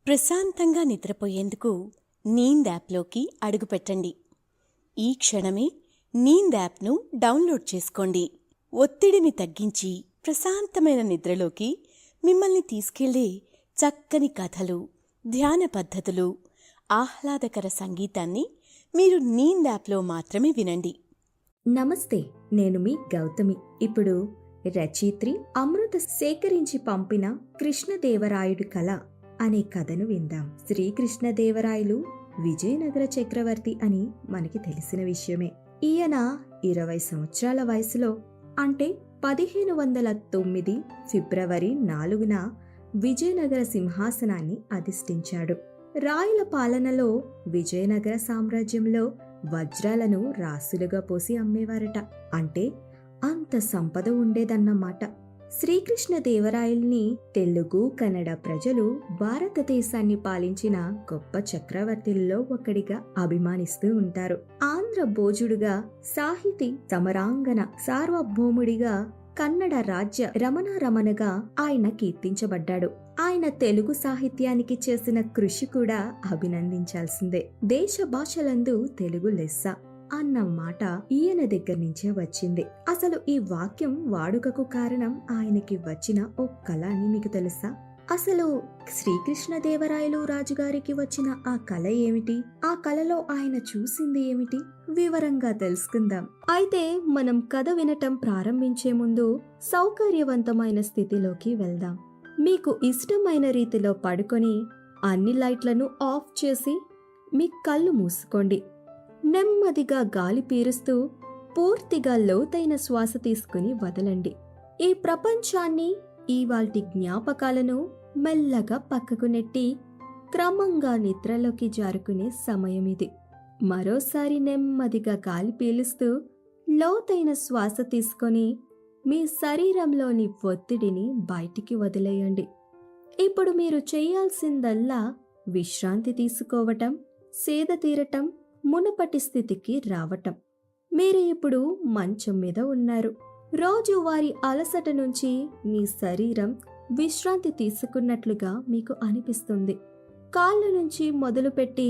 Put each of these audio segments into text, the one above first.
ప్రశాంతంగా నిద్రపోయేందుకు నీంద్ యాప్లోకి అడుగుపెట్టండి. ఈ క్షణమే నీంద్ యాప్ను డౌన్లోడ్ చేసుకోండి. ఒత్తిడిని తగ్గించి ప్రశాంతమైన నిద్రలోకి మిమ్మల్ని తీసుకెళ్లే చక్కని కథలు, ధ్యాన పద్ధతులు, ఆహ్లాదకర సంగీతాన్ని మీరు నీంద్ యాప్లో మాత్రమే వినండి. నమస్తే, నేను మీ గౌతమి. ఇప్పుడు రచయిత్రి అమృత సేకరించి పంపిన కృష్ణదేవరాయుడు కళ అనే కథను విందాం. శ్రీకృష్ణదేవరాయలు విజయనగర చక్రవర్తి అని మనకి తెలిసిన విషయమే. ఈయన 20 సంవత్సరాల వయసులో, అంటే 1509 ఫిబ్రవరి 4న విజయనగర సింహాసనాన్ని అధిష్ఠించాడు. రాయల పాలనలో విజయనగర సామ్రాజ్యంలో వజ్రాలను రాసులుగా పోసి అమ్మేవారట. అంటే అంత సంపద ఉండేదన్నమాట. శ్రీకృష్ణదేవరాయల్ని తెలుగు, కన్నడ ప్రజలు భారతదేశాన్ని పాలించిన గొప్ప చక్రవర్తుల్లో ఒకడిగా అభిమానిస్తూ ఉంటారు. ఆంధ్ర భోజుడుగా, సాహితీ సమరాంగణ సార్వభౌముడిగా, కన్నడ రాజ్య రమణగా ఆయన కీర్తించబడ్డాడు. ఆయన తెలుగు సాహిత్యానికి చేసిన కృషి కూడా అభినందించాల్సిందే. దేశ భాషలందు తెలుగు లెస్స అన్న మాట ఈయన దగ్గర నుంచే వచ్చింది. అసలు ఈ వాక్యం వాడుకకు కారణం ఆయనకి వచ్చిన ఓ కళ అని మీకు తెలుసా? అసలు శ్రీకృష్ణదేవరాయలు రాజుగారికి వచ్చిన ఆ కళ ఏమిటి? ఆ కళలో ఆయన చూసింది ఏమిటి? వివరంగా తెలుసుకుందాం. అయితే మనం కథ వినటం ప్రారంభించే ముందు సౌకర్యవంతమైన స్థితిలోకి వెళ్దాం. మీకు ఇష్టమైన రీతిలో పడుకొని అన్ని లైట్లను ఆఫ్ చేసి మీ కళ్ళు మూసుకోండి. నెమ్మదిగా గాలి పీరుస్తూ పూర్తిగా లోతైన శ్వాస తీసుకుని వదలండి. ఈ ప్రపంచాన్ని, ఇవాల్టి జ్ఞాపకాలను మెల్లగా పక్కకు నెట్టి క్రమంగా నిద్రలోకి జారుకునే సమయం ఇది. మరోసారి నెమ్మదిగా గాలి పీలుస్తూ లోతైన శ్వాస తీసుకొని మీ శరీరంలోని ఒత్తిడిని బయటికి వదిలేయండి. ఇప్పుడు మీరు చేయాల్సిందల్లా విశ్రాంతి తీసుకోవటం, సేద తీరటం, మునుపటి స్థితికి రావటం. మీరు ఇప్పుడు మంచం మీద ఉన్నారు. రోజువారీ అలసట నుంచి మీ శరీరం విశ్రాంతి తీసుకున్నట్లుగా మీకు అనిపిస్తుంది. కాళ్ళ నుంచి మొదలుపెట్టి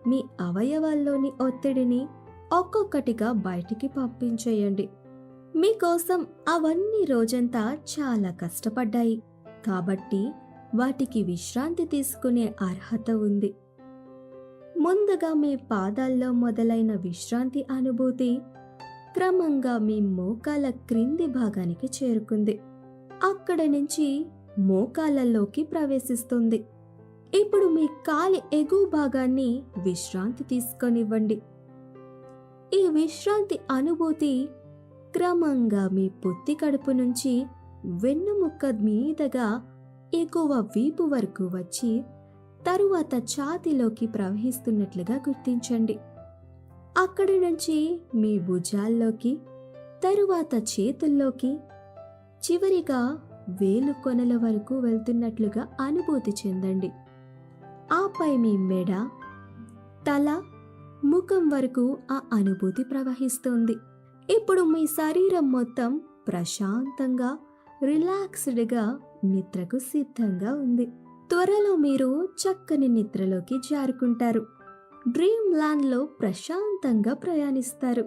మీ అవయవాల్లోని ఒత్తిడిని ఒక్కొక్కటిగా బయటికి పంపించేయండి. మీకోసం అవన్నీ రోజంతా చాలా కష్టపడ్డాయి కాబట్టి వాటికి విశ్రాంతి తీసుకునే అర్హత ఉంది. ముందుగా మీ పాదాల్లో మొదలైన విశ్రాంతి అనుభూతి క్రమంగా మీ మోకాల క్రింది భాగానికి చేరుకుంది. అక్కడ నుంచి మోకాళ్ళలోకి ప్రవేశిస్తుంది. ఇప్పుడు మీ కాలి ఎగువ భాగాన్ని విశ్రాంతి తీసుకొనివ్వండి. ఈ విశ్రాంతి అనుభూతి క్రమంగా మీ పొత్తి కడుపు నుంచి వెన్నుముక్క మీదగా ఎగువ వీపు వరకు వచ్చి తరువాత ఛాతీలోకి ప్రవహిస్తున్నట్లుగా గుర్తించండి. అక్కడి నుంచి మీ భుజాల్లోకి, తరువాత చేతుల్లోకి, చివరిగా వేలు కొనల వరకు వెళ్తున్నట్లుగా అనుభూతి చెందండి. ఆపై మీ మెడ, తల, ముఖం వరకు ఆ అనుభూతి ప్రవహిస్తుంది. ఇప్పుడు మీ శరీరం మొత్తం ప్రశాంతంగా, రిలాక్స్డ్గా నిద్రకు సిద్ధంగా ఉంది. త్వరలో మీరు చక్కని నిద్రలోకి జారుకుంటారు. డ్రీమ్ ల్యాండ్లో ప్రశాంతంగా ప్రయాణిస్తారు.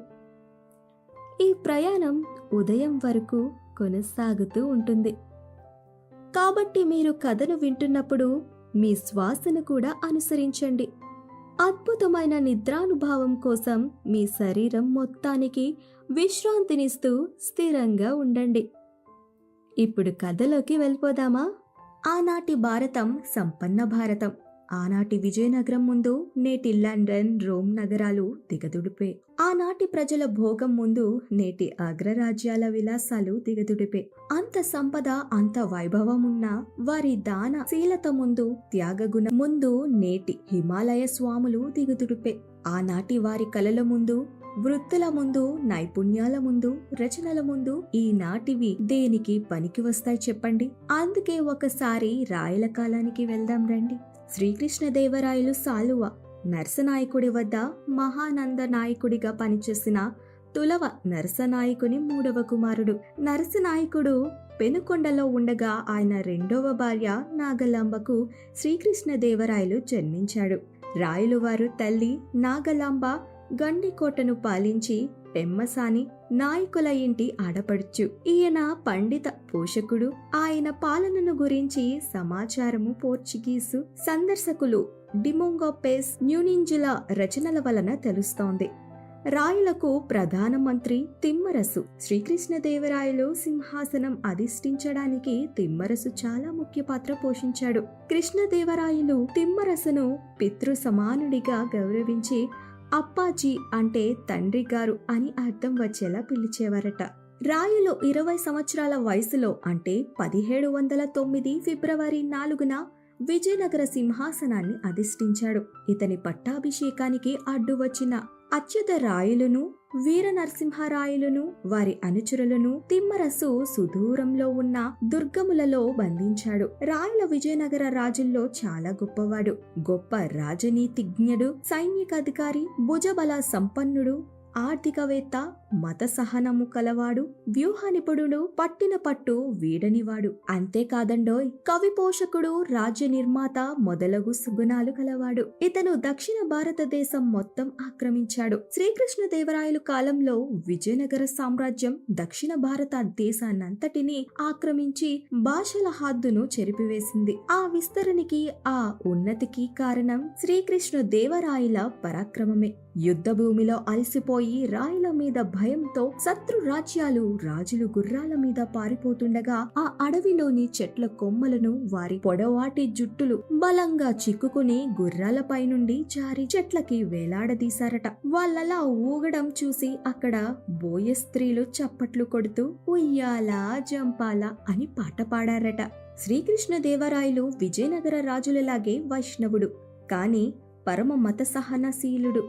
ఈ ప్రయాణం ఉదయం వరకు కొనసాగుతూ ఉంటుంది. కాబట్టి మీరు కథను వింటున్నప్పుడు మీ శ్వాసను కూడా అనుసరించండి. అద్భుతమైన నిద్రానుభవం కోసం మీ శరీరం మొత్తానికి విశ్రాంతినిస్తూ స్థిరంగా ఉండండి. ఇప్పుడు కథలోకి వెళ్ళిపోదామా? ఆనాటి భారతం సంపన్న భారతం. ఆనాటి విజయనగరం ముందు నేటి లండన్, రోమ్ నగరాలు దిగదుడిపే. ఆనాటి ప్రజల భోగం ముందు నేటి అగ్రరాజ్యాల విలాసాలు దిగదుడిపే. అంత సంపద, అంత వైభవం ఉన్న వారి దానశీలత ముందు, త్యాగగుణ ముందు నేటి హిమాలయ స్వాములు దిగదుడిపే. ఆనాటి వారి కలల ముందు, వృత్తుల ముందు, నైపుణ్యాల ముందు, రచనల ముందు ఈనాటివి దేనికి పనికి వస్తాయి చెప్పండి? అందుకే ఒకసారి రాయల కాలానికి వెళ్దాం రండి. శ్రీకృష్ణదేవరాయలు సాలువ నరసనాయకుడి వద్ద మహానంద నాయకుడిగా పనిచేసిన తులవ నరసనాయకుని 3వ కుమారుడు. నరసనాయకుడు పెనుకొండలో ఉండగా ఆయన రెండవ భార్య నాగలాంబకు శ్రీకృష్ణదేవరాయలు జన్మించాడు. రాయలువారు తల్లి నాగలాంబ గండికోటను పాలించి పెమ్మసాని నాయకుల ఇంటి ఆడపడుచు. ఈయన పండిత పోషకుడు. ఆయన పాలనను గురించి సమాచారము పోర్చుగీసు సందర్శకులు డిమోంగోపెస్ న్యూనింజుల రచనల వలన తెలుస్తోంది. రాయలకు ప్రధానమంత్రి తిమ్మరసు. శ్రీకృష్ణదేవరాయలు సింహాసనం అధిష్ఠించడానికి తిమ్మరసు చాలా ముఖ్య పాత్ర పోషించాడు. కృష్ణదేవరాయలు తిమ్మరసును పితృ సమానుడిగా గౌరవించి అప్పాజీ అంటే తండ్రి గారు అని అర్థం వచ్చేలా పిలిచేవారట. రాయలు 20 సంవత్సరాల వయసులో అంటే 1709 ఫిబ్రవరి 4న విజయనగర సింహాసనాన్ని అధిష్ఠించాడు. ఇతని పట్టాభిషేకానికి అడ్డు వచ్చిన అచ్యుత రాయలును వీర నరసింహరాయలును వారి అనుచరులను తిమ్మరసు సుదూరంలో ఉన్న దుర్గములలో బంధించాడు. రాయల విజయనగర రాజుల్లో చాలా గొప్పవాడు. గొప్ప రాజనీతిజ్ఞుడు, సైనికాధికారి, భుజబల సంపన్నుడు, ఆర్థికవేత్త, మత సహనము కలవాడు, వ్యూహ నిపుణుడు, పట్టిన పట్టు వీడనివాడు. అంతేకాదండోయ్ కవి పోషకుడు, రాజ్య నిర్మాత మొదలగు సుగుణాలు కలవాడు. ఇతను దక్షిణ భారతదేశం మొత్తం ఆక్రమించాడు. శ్రీకృష్ణదేవరాయలు కాలంలో విజయనగర సామ్రాజ్యం దక్షిణ భారత దేశాన్నంతటినీ ఆక్రమించి భాషల హద్దును చెరిపివేసింది. ఆ విస్తరణకి, ఆ ఉన్నతికి కారణం శ్రీకృష్ణదేవరాయల పరాక్రమమే. యుద్ధ భూమిలో అలసిపోయి రాయల మీద భయంతో శత్రు రాజ్యాలు రాజులు గుర్రాల మీద పారిపోతుండగా ఆ అడవిలోని చెట్ల కొమ్మలను వారి పొడవాటి జుట్టులు బలంగా చిక్కుకుని గుర్రాలపై నుండి జారి చెట్లకి వేలాడదీశారట. వాళ్ళలా ఊగడం చూసి అక్కడ బోయ స్త్రీలు చప్పట్లు కొడుతూ ఉయ్యాలా జంపాలా అని పాట పాడారట. శ్రీకృష్ణదేవరాయలు విజయనగర రాజులలాగే వైష్ణవుడు, కాని పరమ మత సహనశీలుడు.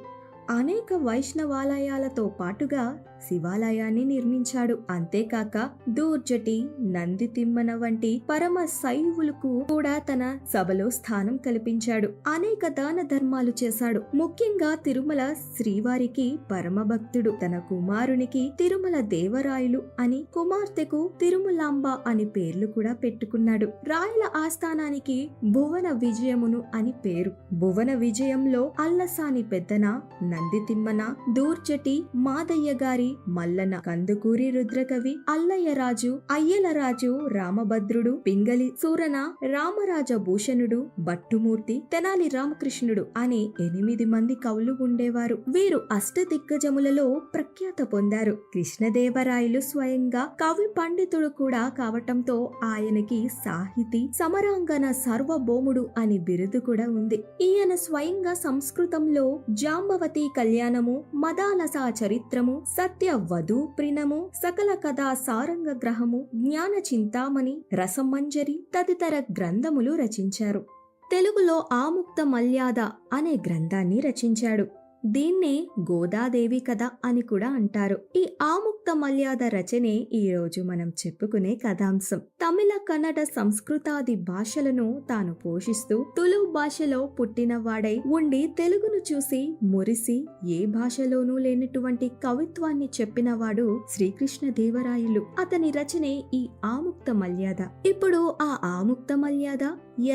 అనేక వైష్ణవాలయాలతో పాటుగా శివాలయాన్ని నిర్మించాడు. అంతేకాక దూర్జటి, నంది తిమ్మన వంటి పరమ శైవులకు కూడా తన సభలో స్థానం కల్పించాడు. అనేక దాన ధర్మాలు చేశాడు. ముఖ్యంగా తిరుమల శ్రీవారికి పరమ భక్తుడు. తన కుమారునికి తిరుమల దేవరాయలు అని, కుమార్తెకు తిరుమలాంబ అని పేర్లు కూడా పెట్టుకున్నాడు. రాయల ఆస్థానానికి భువన విజయమును అని పేరు. భువన విజయంలో అల్లసాని పెద్దన, నంది తిమ్మన, దూర్జటి, మాదయ్య గారి, మల్లన, కందుకూరి రుద్రకవి, అల్లయ్యరాజు, అయ్యలరాజు, రామభద్రుడు, పింగళి సూరన, రామరాజ భూషణుడు, భట్టుమూర్తి, తెనాలి రామకృష్ణుడు అనే 8 మంది కవులు ఉండేవారు. వీరు అష్టదిగ్గజములలో ప్రఖ్యాత పొందారు. కృష్ణదేవరాయలు స్వయంగా కవి పండితుడు కూడా కావటంతో ఆయనకి సాహితీ సమరాంగన సార్వభౌముడు అని బిరుదు కూడా ఉంది. ఈయన స్వయంగా సంస్కృతంలో జాంబవతి కళ్యాణము, మదాలస చరిత్రము, సత్య వధూ ప్రిణము, సకల కథా సారంగ గ్రహము, జ్ఞాన చింతామణి, రసమంజరి తదితర గ్రంథములు రచించారు. తెలుగులో ఆముక్త మల్యాద అనే గ్రంథాన్ని రచించాడు. దీన్నే గోదాదేవి కథ అని కూడా అంటారు. ఈ ఆముక్త మల్యాద రచనే ఈ రోజు మనం చెప్పుకునే కథాంశం. తమిళ, కన్నడ, సంస్కృతాది భాషలను తాను పోషిస్తూ తులు భాషలో పుట్టినవాడై ఉండి తెలుగును చూసి మురిసి ఏ భాషలోనూ లేనటువంటి కవిత్వాన్ని చెప్పినవాడు శ్రీకృష్ణదేవరాయలు. అతని రచనే ఈ ఆముక్త మల్యాద. ఇప్పుడు ఆ ఆముక్త మల్యాద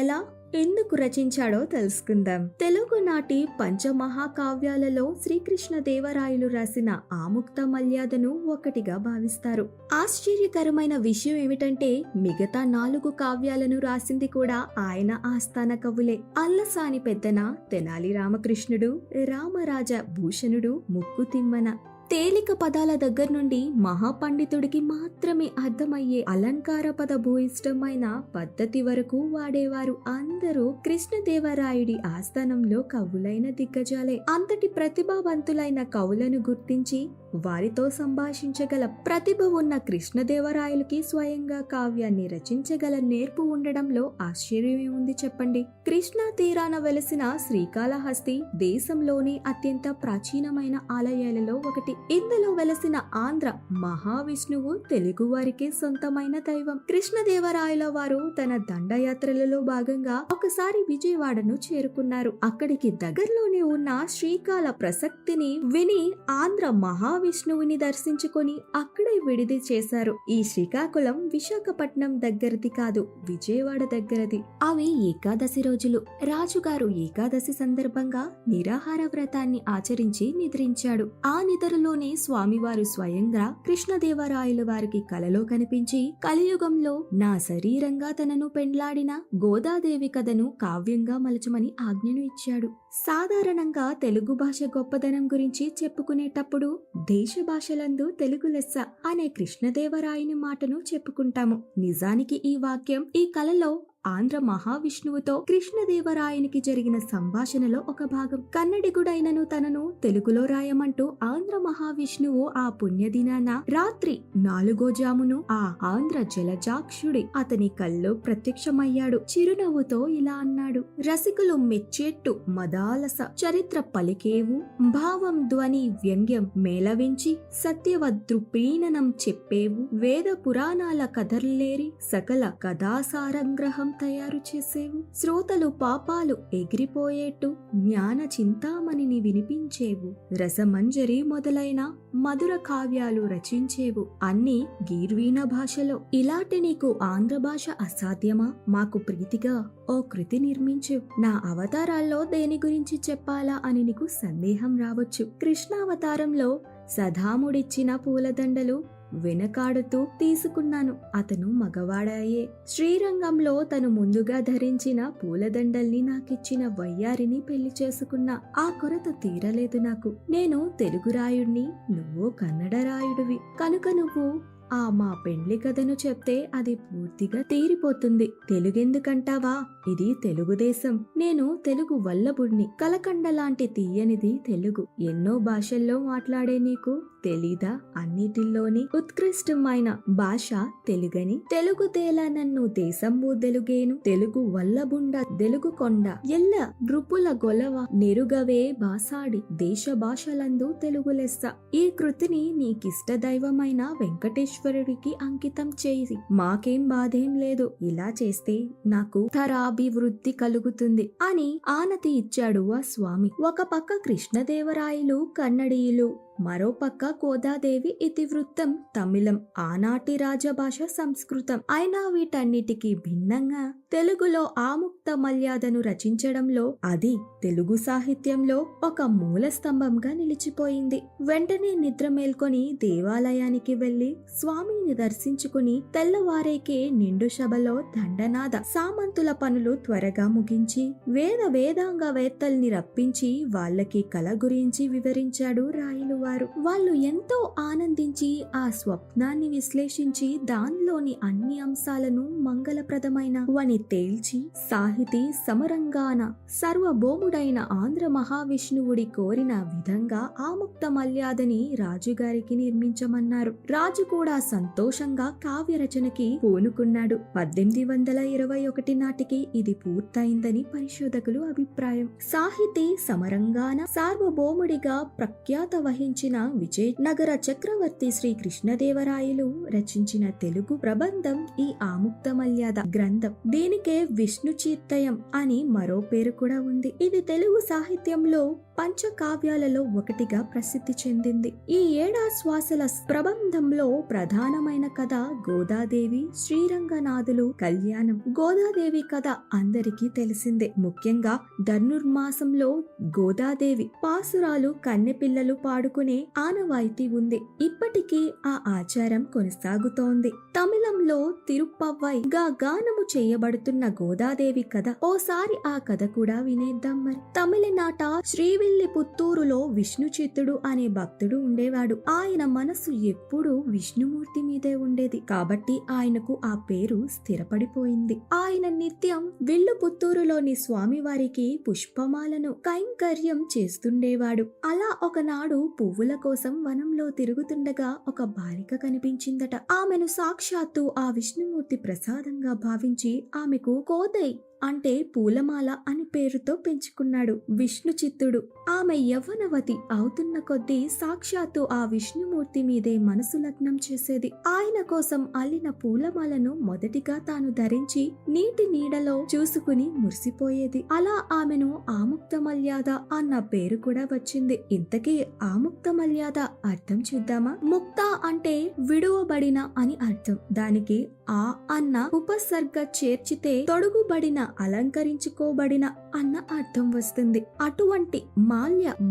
ఎలా, ఎందుకు రచించాడో తెలుసుకుందాం. తెలుగు నాటి పంచమహాకావ్యాలలో శ్రీకృష్ణదేవరాయలు రాసిన ఆముక్త మల్యాదను ఒకటిగా భావిస్తారు. ఆశ్చర్యకరమైన విషయం ఏమిటంటే మిగతా 4 కావ్యాలను రాసింది కూడా ఆయన ఆస్థాన కవులే. అల్లసాని పెద్దన, తెనాలి రామకృష్ణుడు, రామరాజ భూషణుడు, ముక్కు తిమ్మన. తేలిక పదాల దగ్గర నుండి మహాపండితుడికి మాత్రమే అర్థమయ్యే అలంకార పద భూయిష్టమైన పద్ధతి వరకు వాడేవారు అందరూ కృష్ణదేవరాయుడి ఆస్థానంలో కవులైన దిగ్గజాలే. అంతటి ప్రతిభావంతులైన కవులను గుర్తించి వారితో సంభాషించగల ప్రతిభ ఉన్న కృష్ణదేవరాయలకి స్వయంగా కావ్యాన్ని రచించగల నేర్పు ఉండడంలో ఆశ్చర్యమే ఉంది చెప్పండి. కృష్ణా తీరాన వెలసిన శ్రీకాళహస్తి దేశంలోని అత్యంత ప్రాచీనమైన ఆలయాలలో ఒకటి. ఇందులో వెలసిన ఆంధ్ర మహావిష్ణువు తెలుగు వారికి సొంతమైన దైవం. కృష్ణదేవరాయల వారు తన దండయాత్రలలో భాగంగా ఒకసారి విజయవాడను చేరుకున్నారు. అక్కడికి దగ్గరలోనే ఉన్న శ్రీకాళ ప్రసక్తిని విని ఆంధ్ర మహావిష్ణువుని దర్శించుకొని అక్కడే విడిది చేశారు. ఈ శ్రీకాకుళం విశాఖపట్నం దగ్గరది కాదు, విజయవాడ దగ్గరది. అవి ఏకాదశి రోజులు. రాజుగారు ఏకాదశి సందర్భంగా నిరాహార వ్రతాన్ని ఆచరించి నిద్రించాడు. ఆ నిద్రలోనే స్వామివారు స్వయంగా కృష్ణదేవరాయల వారికి కలలో కనిపించి కలియుగంలో నా శరీరంగా తనను పెండ్లాడిన గోదాదేవి కథను కావ్యంగా మలచమని ఆజ్ఞను ఇచ్చాడు. సాధారణంగా తెలుగు భాష గొప్పదనం గురించి చెప్పుకునేటప్పుడు దేశ భాషలందు తెలుగు లెస్స అనే కృష్ణదేవరాయని మాటను చెప్పుకుంటాము. నిజానికి ఈ వాక్యం ఈ కలలో ఆంధ్ర మహావిష్ణువుతో కృష్ణదేవరాయనికి జరిగిన సంభాషణలో ఒక భాగం. కన్నడిగుడైనను తనను తెలుగులో రాయమంటూ ఆంధ్ర మహావిష్ణువు ఆ పుణ్యదినాన రాత్రి 4 జామును ఆ ఆంధ్ర జలజాక్షుడి అతని కల్లో ప్రత్యక్షమయ్యాడు. చిరునవ్వుతో ఇలా అన్నాడు: రసికులు మెచ్చేట్టు మదాలస చరిత్ర పలికేవు, భావం ధ్వని వ్యంగ్యం మేళవించి సత్యవద్రుపీణనం చెప్పేవు, వేద పురాణాల కథర్లేరి సకల కథాసారంగ్రహం తయారు చేసేవు, శ్రోతలు పాపాలు ఎగిరిపోయేట్టు జ్ఞాన చింతామణిని వినిపించేవు, రసమంజరి మొదలైన మధుర కావ్యాలు రచించేవు, అన్ని గీర్వీణ భాషలో. ఇలాంటి నీకు ఆంధ్ర భాష అసాధ్యమా? మాకు ప్రీతిగా ఓ కృతి నిర్మించు. నా అవతారాల్లో దేని గురించి చెప్పాలా అని నీకు సందేహం రావచ్చు. కృష్ణావతారంలో సదాముడిచ్చిన పూలదండలు వెనకాడుతూ తీసుకున్నాను. అతను మగవాడాయే. శ్రీరంగంలో తను ముందుగా ధరించిన పూలదండల్ని నాకిచ్చిన వయ్యారిని పెళ్లి చేసుకున్నా. ఆ కొరత తీరలేదు నాకు. నేను తెలుగు రాయుడిని, నువ్వు కన్నడ రాయుడివి. కనుక నువ్వు ఆ మా పెండ్లి కథను చెప్తే అది పూర్తిగా తీరిపోతుంది. తెలుగెందుకంటావా? ఇది తెలుగుదేశం. నేను తెలుగు వల్లభుడిని. కలకండ లాంటి తీయనిది తెలుగు. ఎన్నో భాషల్లో మాట్లాడే నీకు తెలీదా? అన్నిటిల్లోని ఉత్కృష్టమైన భాష తెలుగని. తెలుగు తేలా నన్ను దేశంబు తెలుగేను, తెలుగు వల్లబుండ తెలుగు కొండ ఎల్ల నృపుల గొలవ నెరుగవే బాసాడి దేశ భాషలందు తెలుగు లెస్స. ఈ కృతిని నీకిష్ట దైవమైన వెంకటేశ్వరుడికి అంకితం చేసి మాకేం బాధేం లేదు. ఇలా చేస్తే నాకు తరాభివృద్ధి కలుగుతుంది అని ఆనతి ఇచ్చాడు ఆ స్వామి. ఒక పక్క కృష్ణదేవరాయలు కన్నడీయులు, మరోపక్క గోదాదేవి ఇతివృత్తం తమిళం, ఆనాటి రాజభాష సంస్కృతం. అయినా వీటన్నిటికీ భిన్నంగా తెలుగులో ఆముక్త మల్యాదను రచించడంలో అది తెలుగు సాహిత్యంలో ఒక మూల స్తంభంగా నిలిచిపోయింది. వెంటనే నిద్ర మేల్కొని దేవాలయానికి వెళ్లి స్వామిని దర్శించుకుని తెల్లవారేకే నిండు సభలో దండనాద సామంతుల పనులు త్వరగా ముగించి వేదాంగ వేత్తల్ని రప్పించి వాళ్ళకి కళ గురించి వివరించాడు రాయలు వారు. వాళ్ళు ఎంతో ఆనందించి ఆ స్వప్నాన్ని విశ్లేషించి దానిలోని అన్ని అంశాలను మంగళప్రదమైన వని తేల్చి సాహితీ సమరంగాన సర్వభౌముడైన ఆంధ్ర మహావిష్ణువుడి కోరిన విధంగా ఆముక్త మల్యాదని రాజుగారికి నిర్మించమన్నారు. రాజు కూడా సంతోషంగా కావ్య రచనకి పూనుకున్నాడు. 1821 నాటికి ఇది పూర్తయిందని పరిశోధకులు అభిప్రాయం. సాహితీ సమరంగాన సార్వభౌముడిగా ప్రఖ్యాత వహించిన విజయనగర చక్రవర్తి శ్రీ కృష్ణదేవరాయలు రచించిన తెలుగు ప్రబంధం ఈ ఆముక్త మల్యాద గ్రంథం. దీనికే విష్ణు చీత్తయం అని మరో పేరు కూడా ఉంది. ఇది తెలుగు సాహిత్యంలో పంచకావ్యాలలో ఒకటిగా ప్రసిద్ధి చెందింది. ఈ ఏడాశ్వాసల ప్రబంధంలో ప్రధానమైన కథ గోదాదేవి శ్రీరంగనాథులు కళ్యాణం. గోదాదేవి కథ అందరికీ తెలిసిందే. ముఖ్యంగా ధనుర్మాసంలో గోదాదేవి పాసురాలు కన్నెపిల్లలు పాడుకునే ఆనవాయితీ ఉంది. ఇప్పటికీ ఆ ఆచారం కొనసాగుతోంది. తమిళంలో తిరుప్పవ్వై గా గానము చేయబడుతున్న గోదాదేవి కథ ఓసారి ఆ కథ కూడా వినేద్దాం మరి. తమిళనాట శ్రీవిల్లిపుత్తూరులో విష్ణుచిత్తుడు అనే భక్తుడు ఉండేవాడు. ఆయన మనసు ఎప్పుడూ విష్ణుమూర్తి మీదే ఉండేది కాబట్టి ఆయనకు ఆ పేరు స్థిరపడిపోయింది. ఆయన నిత్యం విల్లుపుత్తూరులోని స్వామివారికి పుష్పమాలను కైంకర్యం చేస్తుండేవాడు. అలా ఒకనాడు పువ్వుల కోసం వనంలో తిరుగుతుండగా ఒక బాలిక కనిపించిందట. ఆమెను సాక్షాత్తు ఆ విష్ణుమూర్తి ప్రసాదంగా భావించి ఆమెకు కోదై అంటే పూలమాల అని పేరుతో పెంచుకున్నాడు. విష్ణు చిత్తుడు. ఆమె యవ్వనవతి అవుతున్న కొద్దీ సాక్షాత్తు ఆ విష్ణుమూర్తి మీదే మనసు లగ్నం చేసేది. ఆయన కోసం అల్లిన పూలమాలను మొదటిగా తాను ధరించి నీటి నీడలో చూసుకుని మురిసిపోయేది. అలా ఆమెను ఆముక్తమల్యాద అన్న పేరు కూడా వచ్చింది. ఇంతకీ ఆముక్తమల్యాద అర్థం చూద్దామా? ముక్త అంటే విడువబడిన అని అర్థం. దానికి ఆ అన్న ఉపసర్గ చేర్చితే తొడుగుబడిన, అలంకరించుకోబడిన అన్న అర్థం వస్తుంది. అటువంటి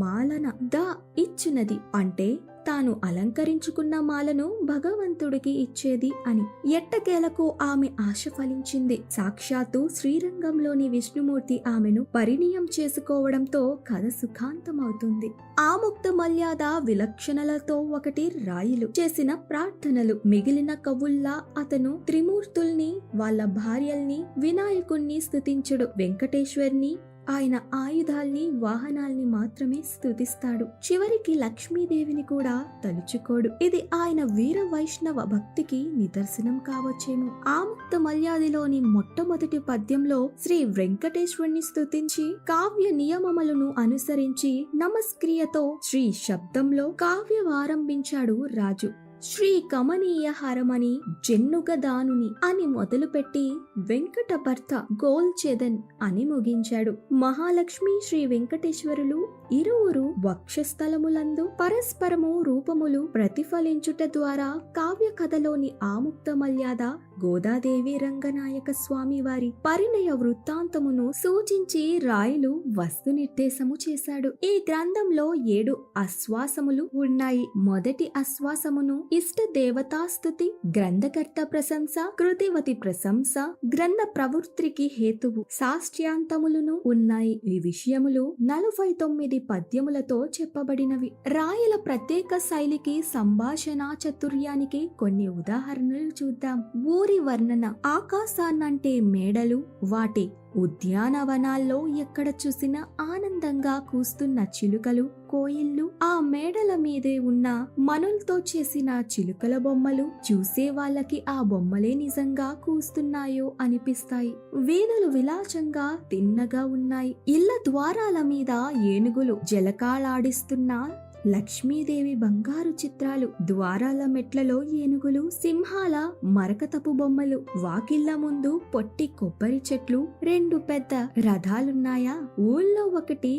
మాలన ద ఇచ్చినది అంటే తాను అలంకరించుకున్న మాలను భగవంతుడికి ఇచ్చేది అని. ఎట్టకేలకు ఆమె ఆశ ఫలించింది. సాక్షాత్తు శ్రీరంగంలోని విష్ణుమూర్తి ఆమెను పరిణయం చేసుకోవడంతో కథ సుఖాంతమవుతుంది. ఆముక్తమల్యాద విలక్షణలతో ఒకటి రాయులు చేసిన ప్రార్థనలు. మిగిలిన కవుల్లా అతను త్రిమూర్తుల్ని, వాళ్ళ భార్యల్ని, వినాయకుణ్ణి స్తుతించుడు. వెంకటేశ్వర్ని, ఆయన ఆయుధాల్ని, వాహనాల్ని మాత్రమే స్తుతిస్తాడు. చివరికి లక్ష్మీదేవిని కూడా తలుచుకోడు. ఇది ఆయన వీర వైష్ణవ భక్తికి నిదర్శనం కావచ్చేమో. ఆముక్తమల్యాదిలోని మొట్టమొదటి పద్యంలో శ్రీ వెంకటేశ్వరుని స్తుతించి కావ్య నియమములను అనుసరించి నమస్క్రియతో శ్రీ శబ్దంలో కావ్యవారంభించాడు రాజు. శ్రీ కమనీయ హరమని జెన్నుగదానుని అని మొదలుపెట్టి వెంకట భర్త గోల్చెదన్ అని ముగించాడు. మహాలక్ష్మి శ్రీ వెంకటేశ్వరులు ఇరువురు వక్షస్థలములందు పరస్పరము రూపములు ప్రతిఫలించుట ద్వారా కావ్య కథలోని ఆముక్తమల్యాద గోదాదేవి రంగనాయక స్వామి వారి పరిణయ వృత్తాంతమును సూచించి రాయులు వస్తు నిర్దేశము చేశాడు. ఈ గ్రంథంలో 7 ఆశ్వాసములు ఉన్నాయి. మొదటి ఆశ్వాసమును ఇష్ట దేవతాస్తుతి, గ్రంథకర్త ప్రశంస, కృతివతి ప్రశంస, గ్రంథ ప్రవృత్తికి హేతువు, సాష్ట్యాంతములను ఉన్నాయి. ఈ విషయములు 49 పద్యములతో చెప్పబడినవి. రాయల ప్రత్యేక శైలికి, సంభాషణ చాతుర్యానికి కొన్ని ఉదాహరణలు చూద్దాం. ఊరి వర్ణన. ఆకాశాన్నంటే మేడలు, వాటి ఉద్యానవనాల్లో ఎక్కడ చూసినా ఆనందంగా కూస్తున్న చిలుకలు, కోయిళ్ళు, ఆ మేడల మీదే ఉన్న మనులతో చేసిన చిలుకల బొమ్మలు చూసే వాళ్ళకి ఆ బొమ్మలే నిజంగా కూస్తున్నాయో అనిపిస్తాయి. వీధులు విలాసంగా తిన్నగా ఉన్నాయి. ఇళ్ల ద్వారాల మీద ఏనుగులు జలకాలాడిస్తున్నా లక్ష్మీదేవి బంగారు చిత్రాలు, ద్వారాల మెట్లలో ఏనుగులు, సింహాల మరకతపు బొమ్మలు, వాకిళ్ల ముందు పొట్టి కొబ్బరి చెట్లు, 2 పెద్ద రథాలున్నాయా? ఊళ్ళో ఒకటి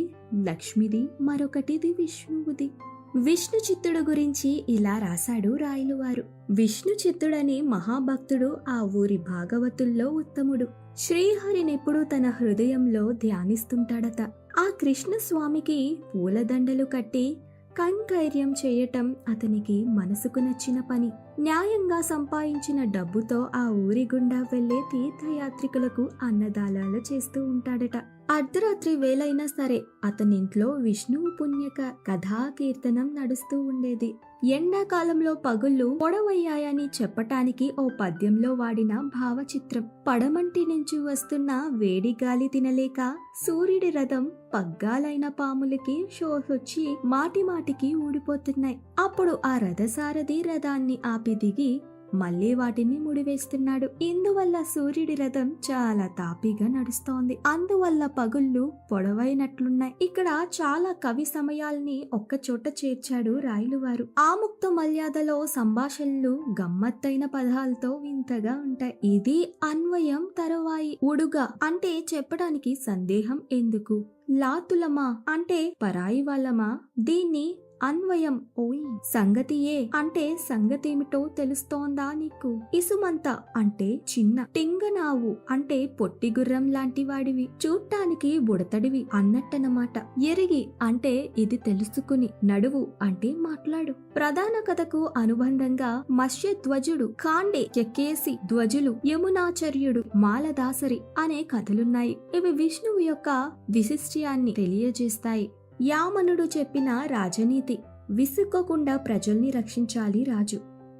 లక్ష్మిది, మరొకటిది విష్ణువుది. విష్ణు చిత్తుడు గురించి ఇలా రాశాడు రాయలువారు. విష్ణు చిత్తుడని మహాభక్తుడు ఆ ఊరి భాగవతుల్లో ఉత్తముడు. శ్రీహరినెప్పుడు తన హృదయంలో ధ్యానిస్తుంటాడట. ఆ కృష్ణస్వామికి పూలదండలు కట్టి కైంకర్యం చేయటం అతనికి మనసుకు నచ్చిన పని. న్యాయంగా సంపాదించిన డబ్బుతో ఆ ఊరి గుండా వెళ్లే తీర్థయాత్రికులకు అన్నదానాలు చేస్తూ ఉంటాడట. అర్ధరాత్రి వేలైనా సరే అతనింట్లో విష్ణువు పుణ్యక కథా కీర్తనం నడుస్తూ ఉండేది. ఎండాకాలంలో పగుళ్ళు పొడవయ్యాయని చెప్పటానికి ఓ పద్యంలో వాడిన భావచిత్రం. పడమంటి నుంచి వస్తున్న వేడి గాలి తినలేక సూర్యుడి రథం పగ్గాలైన పాములకి షోసొచ్చి మాటిమాటికి ఊడిపోతున్నాయి. అప్పుడు ఆ రథసారథి రథాన్ని ఆపి దిగి మళ్లీ వాటిని ముడివేస్తున్నాడు. ఇందువల్ల సూర్యుడి రథం చాలా తాపీగా నడుస్తోంది. అందువల్ల పగుళ్ళు పొడవైనట్లున్నాయి. ఇక్కడ చాలా కవి సమయాల్ని ఒక్కచోట చేర్చాడు రాయలువారు. ఆముక్తమల్యాదలో సంభాషణలు గమ్మత్తైన పదాలతో వింతగా ఉంటాయి. ఇది అన్వయం తరువాయి. ఉడుగా అంటే చెప్పడానికి సందేహం ఎందుకు? లాతులమా అంటే పరాయి వాళ్ళమా? దీన్ని అన్వయం ఓయ్ సంగతియే అంటే సంగతేమిటో తెలుస్తోందా నీకు? ఇసుమంత అంటే చిన్న, టింగనావు అంటే పొట్టి గుర్రం లాంటి వాడివి, చూడ్డానికి బుడతడివి అన్నట్టనమాట. ఎరిగి అంటే ఇది తెలుసుకుని, నడువు అంటే మాట్లాడు. ప్రధాన కథకు అనుబంధంగా మత్స్యధ్వజుడు, ఖాండే, ఎక్కేసి ధ్వజులు, యమునాచార్యుడు, మాలదాసరి అనే కథలున్నాయి. ఇవి విష్ణువు యొక్క విశిష్ట్యాన్ని తెలియజేస్తాయి. యామనుడు చెప్పిన రాజనీతి. విసుక్కోకుండా ప్రజల్ని రక్షించాలి రాజు.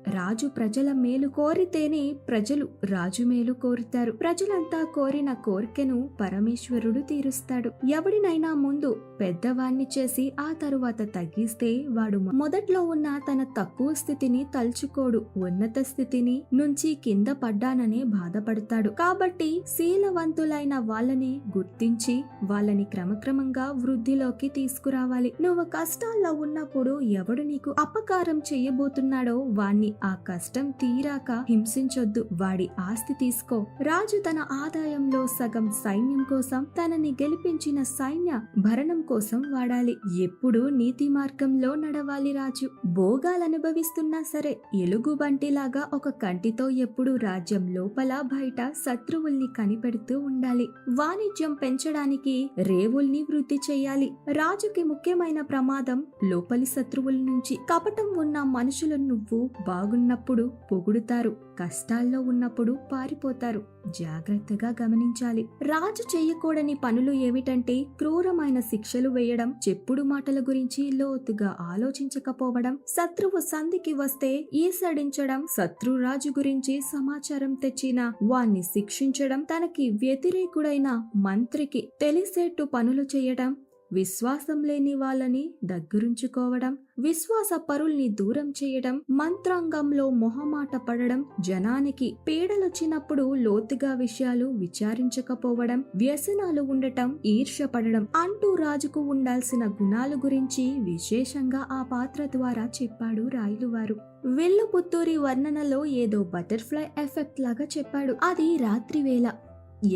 రాజు ప్రజల మేలు కోరితేనే ప్రజలు రాజు మేలు కోరుతారు. ప్రజలంతా కోరిన కోరికను పరమేశ్వరుడు తీరుస్తాడు. ఎవడినైనా ముందు పెద్దవాణ్ణి చేసి ఆ తరువాత తగ్గిస్తే వాడు మొదట్లో ఉన్న తన తక్కువ స్థితిని తలుచుకోడు, ఉన్నత స్థితిని నుంచి కింద పడ్డాననే బాధపడతాడు. కాబట్టి శీలవంతులైన వాళ్ళని గుర్తించి వాళ్ళని క్రమక్రమంగా వృద్ధిలోకి తీసుకురావాలి. నువ్వు కష్టాల్లో ఉన్నప్పుడు ఎవడు నీకు అపకారం చెయ్యబోతున్నాడో వాణ్ణి ఆ కష్టం తీరాక హింసించొద్దు, వాడి ఆస్తి తీసుకో. రాజు తన ఆదాయంలో సగం సైన్యం కోసం, తనని గెలిపించిన సైన్య భరణం కోసం వాడాలి. ఎప్పుడు నీతి మార్గంలో నడవాలి. రాజు భోగాలనుభవిస్తున్నా సరే ఎలుగుబంటిలాగా ఒక కంటితో ఎప్పుడు రాజ్యం లోపల బయట శత్రువుల్ని కనిపెడుతూ ఉండాలి. వాణిజ్యం పెంచడానికి రేవుల్ని వృద్ధి చేయాలి. రాజుకి ముఖ్యమైన ప్రమాదం లోపలి శత్రువుల నుంచి. కపటం ఉన్న మనుషులు నువ్వు బాగున్నప్పుడు పొగుడుతారు, కష్టాల్లో ఉన్నప్పుడు పారిపోతారు. జాగ్రత్తగా గమనించాలి. రాజు చేయకూడని పనులు ఏమిటంటే క్రూరమైన శిక్షలు వేయడం, చెప్పుడు మాటల గురించి లోతుగా ఆలోచించకపోవడం, శత్రువు సంధికి వస్తే ఈసడించడం, శత్రురాజు గురించి సమాచారం తెచ్చిన వాణ్ణి శిక్షించడం, తనకి వ్యతిరేకుడైన మంత్రికి తెలిసేట్టు పనులు చేయడం, విశ్వాసం లేని వాళ్ళని దగ్గరుంచుకోవడం, విశ్వాస పరుల్ని దూరం చేయడం, మంత్రాంగంలో మొహమాట పడడం, జనానికి పీడలొచ్చినప్పుడు లోతుగా విషయాలు విచారించకపోవడం, వ్యసనాలు ఉండటం, ఈర్ష్యపడడం అంటూ రాజుకు ఉండాల్సిన గుణాల గురించి విశేషంగా ఆ పాత్ర ద్వారా చెప్పాడు రాయలువారు. వెల్లుపుత్తూరి వర్ణనలో ఏదో బటర్ఫ్లై ఎఫెక్ట్ లాగా చెప్పాడు. అది రాత్రివేళ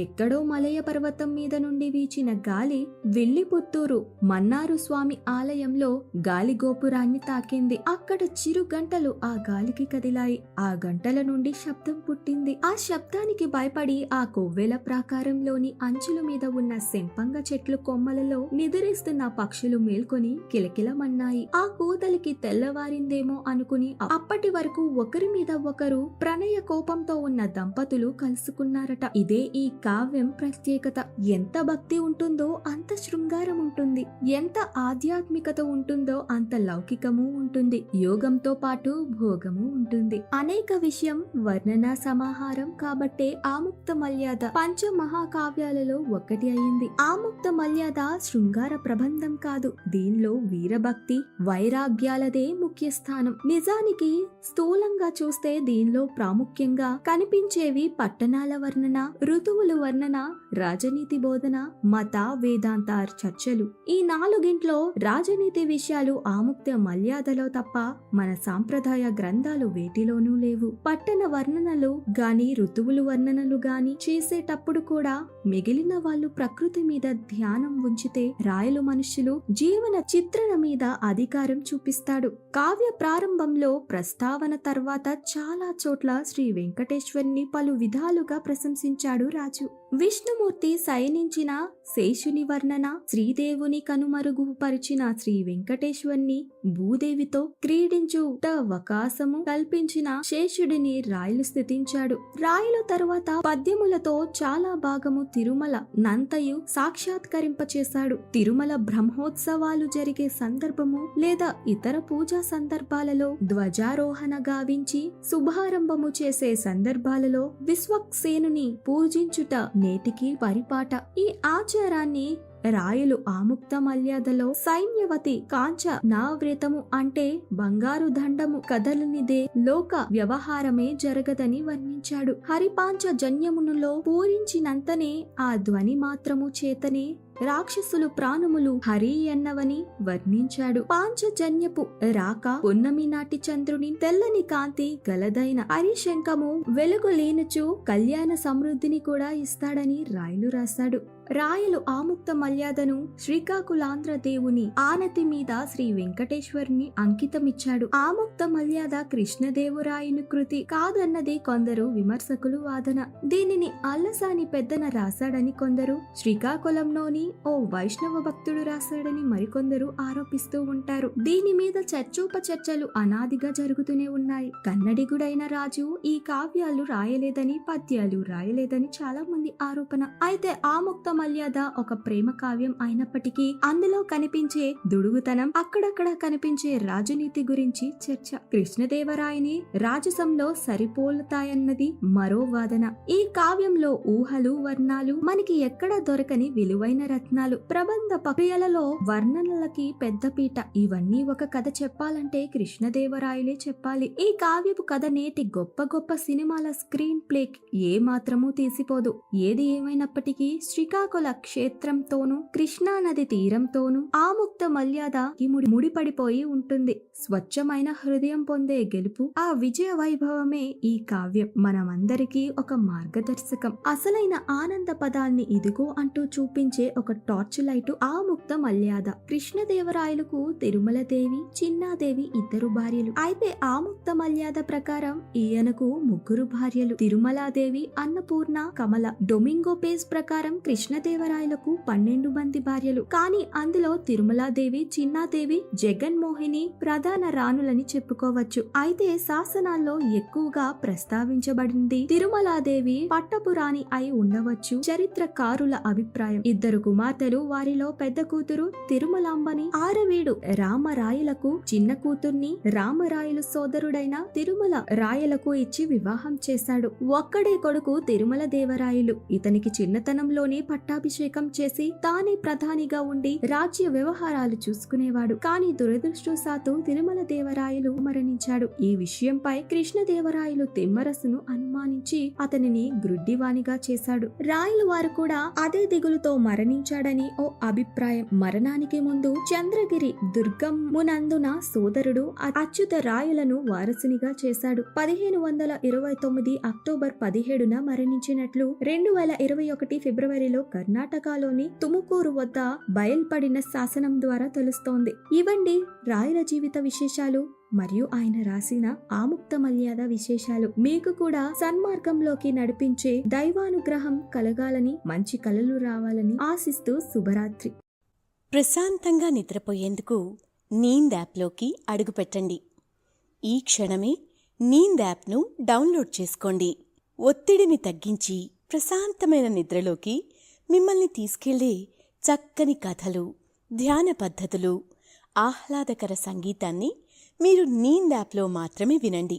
ఎక్కడో మలయ పర్వతం మీద నుండి వీచిన గాలి వెల్లిపుత్తూరు మన్నారు స్వామి ఆలయంలో గాలి గోపురాన్ని తాకింది. అక్కడ చిరు గంటలు ఆ గాలికి కదిలాయి. ఆ గంటల నుండి శబ్దం పుట్టింది. ఆ శబ్దానికి భయపడి ఆ కొవ్వెల ప్రాకారంలోని అంచుల మీద ఉన్న సెంపంగ చెట్లు కొమ్మలలో నిద్రిస్తున్న పక్షులు మేల్కొని కిలకిలమన్నాయి. ఆ కూతలికి తెల్లవారిందేమో అనుకుని అప్పటి వరకు ఒకరి మీద ఒకరు ప్రణయ కోపంతో ఉన్న దంపతులు కలుసుకున్నారట. ఇదే ఈ కావ్యం ప్రత్యేకత. ఎంత భక్తి ఉంటుందో అంత శృంగారం ఉంటుంది, ఎంత ఆధ్యాత్మికత ఉంటుందో అంత లౌకికము ఉంటుంది, యోగంతో పాటు భోగము ఉంటుంది. అనేక విషయం వర్ణనా సమాహారం కాబట్టే ఆముక్త మల్యాద పంచ మహాకావ్యాలలో ఒకటి అయింది. ఆముక్త మల్యాద శృంగార ప్రబంధం కాదు, దీనిలో వీరభక్తి వైరాగ్యాలదే ముఖ్య స్థానం. నిజానికి స్థూలంగా చూస్తే దీనిలో ప్రాముఖ్యంగా కనిపించేవి పట్టణాల వర్ణన, ఋతువుల వర్ణన, రాజనీతి బోధన, మత వేదాంత చర్చలు. ఈ నాలుగింట్లో రాజనీతి విషయాలు ఆముక్త మల్యాదలో తప్ప మన సాంప్రదాయ గ్రంథాలు వేటిలోనూ లేవు. పట్టణ వర్ణనలు గాని ఋతువులు వర్ణనలు గాని చేసేటప్పుడు కూడా మిగిలిన వాళ్ళు ప్రకృతి మీద ధ్యానం ఉంచితే రాయలు మనుష్యులు జీవన చిత్రణ మీద అధికారం చూపిస్తాడు. కావ్య ప్రారంభంలో ప్రస్తావన తర్వాత చాలా చోట్ల శ్రీ వెంకటేశ్వరుని పలు విధాలుగా ప్రశంసించాడు రాజు. విష్ణుమూర్తి శయనించిన శేషుని వర్ణన, శ్రీదేవుని కనుమరుగు పరిచిన శ్రీ వెంకటేశ్వరుని భూదేవితో క్రీడించుట అవకాశము కల్పించిన శేషుడిని రాయలు స్థితించాడు. రాయలు తరువాత పద్యములతో చాలా భాగము తిరుమల నంతయు సాక్షాత్కరింపచేశాడు. తిరుమల బ్రహ్మోత్సవాలు జరిగే సందర్భము లేదా ఇతర పూజా సందర్భాలలో ధ్వజారోహణ గావించి శుభారంభము చేసే సందర్భాలలో విశ్వక్సేనుని పూజించుట నేటికి పరిపాట. ఈ ఆచారాన్ని రాయలు ఆముక్త మల్యాదలో సైన్యవతి కాంచ నావ్రతము అంటే బంగారు దండము కదలనిదే లోక వ్యవహారమే జరగదని వర్ణించాడు. హరిపాంచ జన్యమునులో పూరించినంతనే ఆ ధ్వని మాత్రము చేతనే రాక్షసులు ప్రాణములు హరి ఎన్నవని వర్ణించాడు. పాంచజన్యపు రాక పున్నమి నాటి చంద్రుని తెల్లని కాంతి గలదైన హరిశంఖము వెలుగు లేనుచు కళ్యాణ సమృద్ధిని కూడా ఇస్తాడని రాయలు రాశాడు. రాయలు ఆముక్త మల్యాదను శ్రీకాకుళాంధ్ర దేవుని ఆనతి మీద శ్రీ వెంకటేశ్వరుని అంకితమిచ్చాడు. ఆముక్త మల్యాద కృష్ణదేవరాయని కృతి కాదన్నది కొందరు విమర్శకులు వాదన. దీనిని అల్లసాని పెద్దన రాశాడని కొందరు, శ్రీకాకుళంలోని ఓ వైష్ణవ భక్తుడు రాశాడని మరికొందరు ఆరోపిస్తూ ఉంటారు. దీని మీద చర్చోపచర్చలు అనాదిగా జరుగుతూనే ఉన్నాయి. కన్నడిగుడైన రాజు ఈ కావ్యాలు రాయలేదని, పద్యాలు రాయలేదని చాలా మంది ఆరోపణ. అయితే ఆముక్త మల్యాద ఒక ప్రేమ కావ్యం అయినప్పటికీ అందులో కనిపించే దుడుగుతనం, అక్కడక్కడ కనిపించే రాజనీతి గురించి చర్చ. కృష్ణదేవరాయని రాజసంలో సరిపోలుతాయన్నది మరో వాదన. ఈ కావ్యంలో ఊహలు, వర్ణాలు మనకి ఎక్కడా దొరకని విలువైన రత్నాలు. ప్రబంధ ప్రక్రియలలో వర్ణనలకి పెద్దపీట. ఇవన్నీ ఒక కథ చెప్పాలంటే కృష్ణదేవరాయలే చెప్పాలి. ఈ కావ్యపు కథ నేటి గొప్ప గొప్ప సినిమాల స్క్రీన్ ప్లేక్ ఏ మాత్రమూ తీసిపోదు. ఏది ఏమైనప్పటికీ శ్రీకాకుళ క్షేత్రంతోనూ కృష్ణానది తీరంతోనూ ఆముక్త మల్యాద ముడిపడిపోయి ఉంటుంది. స్వచ్ఛమైన హృదయం పొందే గెలుపు, ఆ విజయ వైభవమే ఈ కావ్యం. మనమందరికీ ఒక మార్గదర్శకం. అసలైన ఆనంద పదాన్ని ఇదిగో అంటూ చూపించే ఒక టార్చ్ లైటు ఆముక్త మల్యాద. కృష్ణదేవరాయలకు తిరుమలదేవి, చిన్నాదేవి ఇద్దరు భార్యలు. అయితే ఆముక్త మల్యాద ప్రకారం ఈయనకు ముగ్గురు భార్యలు. తిరుమలాదేవి, అన్నపూర్ణ, కమల. డొమింగో పేజ్ ప్రకారం కృష్ణదేవరాయలకు 12 మంది భార్యలు. కానీ అందులో తిరుమలాదేవి, చిన్నాదేవి, జగన్మోహిని ప్రధాన రాణులని చెప్పుకోవచ్చు. అయితే శాసనాల్లో ఎక్కువగా ప్రస్తావించబడింది తిరుమలాదేవి పట్టపురాణి అయి ఉండవచ్చు చరిత్రకారుల అభిప్రాయం. ఇద్దరు కుమార్తెలు, వారిలో పెద్ద కూతురు తిరుమలాంబని ఆరవీడు రామరాయలకు చిన్న కూతుర్ని రామరాయలు సోదరుడైన తిరుమల రాయలకు ఇచ్చి వివాహం చేశాడు. ఒక్కడే కొడుకు తిరుమల దేవరాయలు. ఇతనికి చిన్నతనంలోనే పట్టాభిషేకం చేసి తానే ప్రధానిగా ఉండి రాజ్య వ్యవహారాలు చూసుకునేవాడు. కానీ దురదృష్టవశాత్తు తిరుమల దేవరాయలు మరణించాడు. ఈ విషయంపై కృష్ణదేవరాయలు తిమ్మరసును అనుమానించి అతనిని గ్రుడ్డివానిగా చేశాడు. రాయలు వారు కూడా అదే దిగులుతో మరణించాడని ఓ అభిప్రాయం. మరణానికి ముందు చంద్రగిరి దుర్గమునందున సోదరుడు అచ్యుత రాయలను వారసునిగా చేశాడు. 1529 అక్టోబర్ 17న మరణించినట్లు 2021 ఫిబ్రవరిలో కర్ణాటకలోని తుముకూరు వద్ద బయల్పడిన శాసనం ద్వారా తెలుస్తోంది. ఇవండి రాయల జీవిత విశేషాలు మరియు ఆయన రాసిన ఆముక్త మల్యాద విశేషాలు. మీకు కూడా సన్మార్గంలోకి నడిపించే దైవానుగ్రహం కలగాలని, మంచి కలలు రావాలని ఆశిస్తూ శుభరాత్రి. ప్రశాంతంగా నిద్రపోయేందుకు నీంద్ యాప్లోకి అడుగుపెట్టండి. ఈ క్షణమే నీంద్ యాప్ను డౌన్లోడ్ చేసుకోండి. ఒత్తిడిని తగ్గించి ప్రశాంతమైన నిద్రలోకి మిమ్మల్ని తీసుకెళ్లే చక్కని కథలు, ధ్యాన పద్ధతులు, ఆహ్లాదకర సంగీతాన్ని మీరు నీంద్ యాప్లో మాత్రమే వినండి.